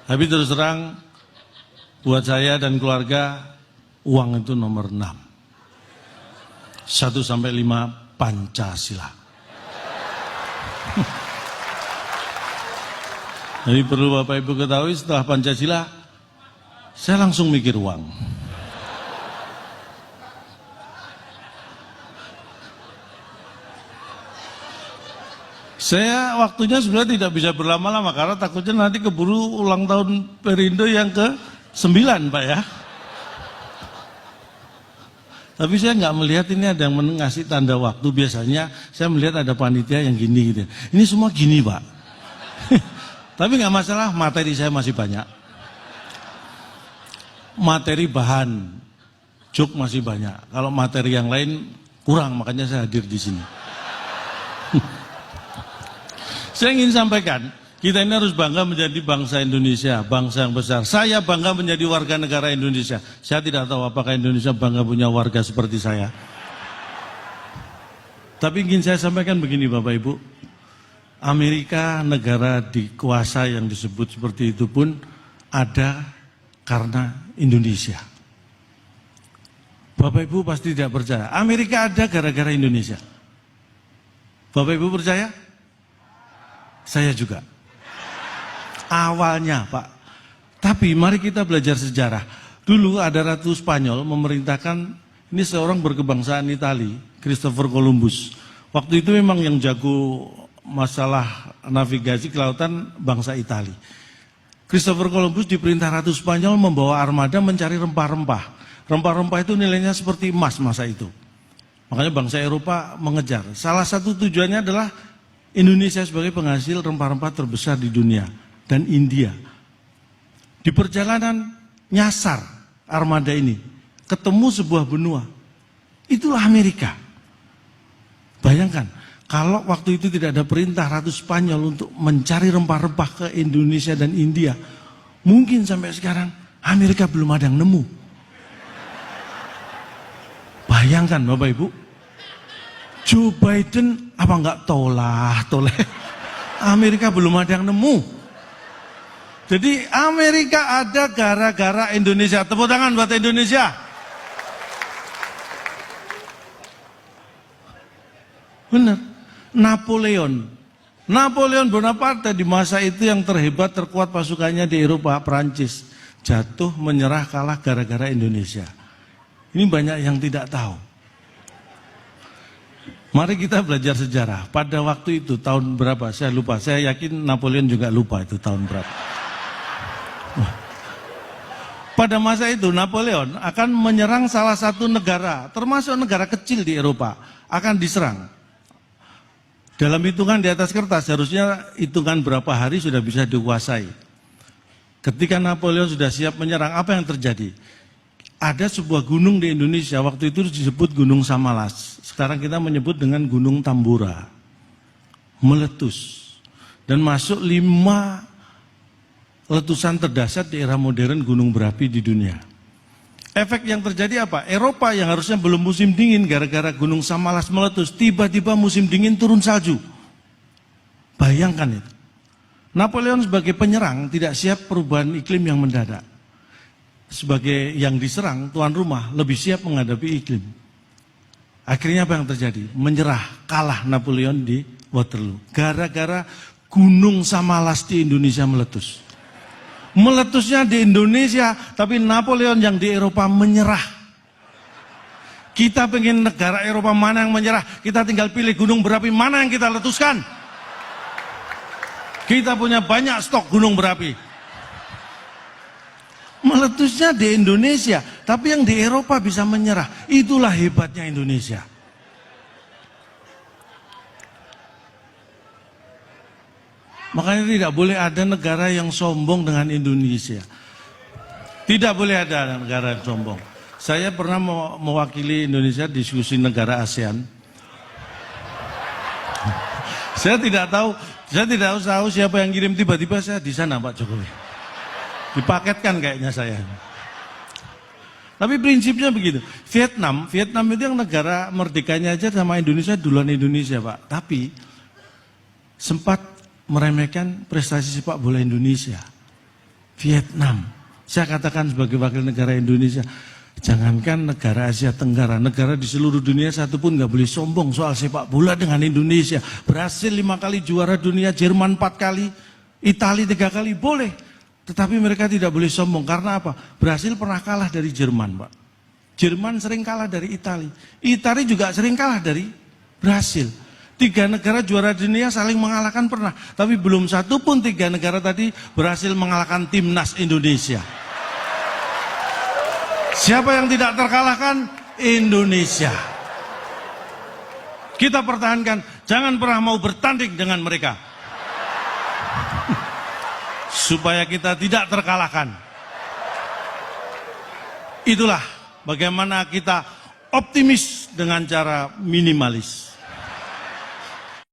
Tapi terus terang, buat saya dan keluarga, uang itu nomor 6. 1 sampai 5 Pancasila. Jadi perlu Bapak Ibu ketahui, setelah Pancasila, saya langsung mikir uang. Saya waktunya sebenarnya tidak bisa berlama-lama karena takutnya nanti keburu ulang tahun Perindo yang ke-9, Pak ya. Tapi saya nggak melihat ini ada yang ngasih tanda waktu. Biasanya saya melihat ada panitia yang gini gitu. Ini semua gini, Pak. Tapi nggak masalah, materi saya masih banyak. Materi bahan, joke masih banyak. Kalau materi yang lain kurang, makanya saya hadir di sini. Saya ingin sampaikan, kita ini harus bangga menjadi bangsa Indonesia, bangsa yang besar. Saya bangga menjadi warga negara Indonesia. Saya tidak tahu apakah Indonesia bangga punya warga seperti saya. Tapi ingin saya sampaikan begini Bapak Ibu, Amerika negara dikuasa yang disebut seperti itu pun ada karena Indonesia. Bapak Ibu pasti tidak percaya, Amerika ada gara-gara Indonesia. Bapak Ibu percaya? Saya juga. Awalnya Pak. Tapi mari kita belajar sejarah. Dulu ada Ratu Spanyol memerintahkan, ini seorang berkebangsaan Itali, Christopher Columbus. Waktu itu memang yang jago masalah navigasi ke lautan bangsa Itali. Christopher Columbus diperintah Ratu Spanyol membawa armada mencari rempah-rempah. Rempah-rempah itu nilainya seperti emas masa itu. Makanya bangsa Eropa mengejar. Salah satu tujuannya adalah Indonesia sebagai penghasil rempah-rempah terbesar di dunia dan India. Di perjalanan nyasar armada ini, ketemu sebuah benua. Itulah Amerika. Bayangkan, kalau waktu itu tidak ada perintah Ratu Spanyol untuk mencari rempah-rempah ke Indonesia dan India, mungkin sampai sekarang Amerika belum ada yang nemu. Bayangkan Bapak Ibu, Joe Biden apa enggak toleh. Amerika belum ada yang nemu. Jadi Amerika ada gara-gara Indonesia. Tepuk tangan buat Indonesia. Benar. Napoleon Bonaparte di masa itu yang terhebat, terkuat pasukannya di Eropa, Prancis. Jatuh, menyerah, kalah gara-gara Indonesia. Ini banyak yang tidak tahu. Mari kita belajar sejarah. Pada waktu itu tahun berapa? Saya lupa. Saya yakin Napoleon juga lupa itu tahun berapa. Pada masa itu Napoleon akan menyerang salah satu negara, termasuk negara kecil di Eropa, akan diserang. Dalam hitungan di atas kertas harusnya hitungan berapa hari sudah bisa dikuasai. Ketika Napoleon sudah siap menyerang, apa yang terjadi? Ada sebuah gunung di Indonesia, waktu itu disebut Gunung Samalas. Sekarang kita menyebut dengan Gunung Tambora. Meletus. Dan masuk 5 letusan terdahsyat di era modern gunung berapi di dunia. Efek yang terjadi apa? Eropa yang harusnya belum musim dingin gara-gara Gunung Samalas meletus, tiba-tiba musim dingin turun salju. Bayangkan itu. Napoleon sebagai penyerang tidak siap perubahan iklim yang mendadak. Sebagai yang diserang, tuan rumah lebih siap menghadapi iklim. Akhirnya apa yang terjadi? Menyerah, kalah Napoleon di Waterloo. Gara-gara Gunung Samalas di Indonesia meletus. Meletusnya di Indonesia, tapi Napoleon yang di Eropa menyerah. Kita pengen negara Eropa mana yang menyerah, kita tinggal pilih gunung berapi mana yang kita letuskan. Kita punya banyak stok gunung berapi. Meletusnya di Indonesia, tapi yang di Eropa bisa menyerah. Itulah hebatnya Indonesia. Makanya tidak boleh ada negara yang sombong dengan Indonesia. Tidak boleh ada negara yang sombong. Saya pernah mewakili Indonesia diskusi negara ASEAN. Saya tidak tahu siapa yang kirim, tiba-tiba saya di sana Pak Jokowi. Dipaketkan kayaknya saya. Tapi prinsipnya begitu. Vietnam itu yang negara merdekanya aja sama Indonesia duluan Indonesia Pak. Tapi sempat meremehkan prestasi sepak bola Indonesia. Vietnam. Saya katakan sebagai wakil negara Indonesia, jangankan negara Asia Tenggara, negara di seluruh dunia satu pun nggak boleh sombong soal sepak bola dengan Indonesia. Brasil 5 kali juara dunia, Jerman 4 kali, Italia 3 kali, boleh. Tetapi mereka tidak boleh sombong, karena apa? Brasil pernah kalah dari Jerman, Pak. Jerman sering kalah dari Italia. Italia juga sering kalah dari Brasil. 3 negara juara dunia saling mengalahkan pernah. Tapi belum satu pun 3 negara tadi berhasil mengalahkan timnas Indonesia. Siapa yang tidak terkalahkan? Indonesia. Kita pertahankan, jangan pernah mau bertanding dengan mereka. Supaya kita tidak terkalahkan. Itulah bagaimana kita optimis dengan cara minimalis.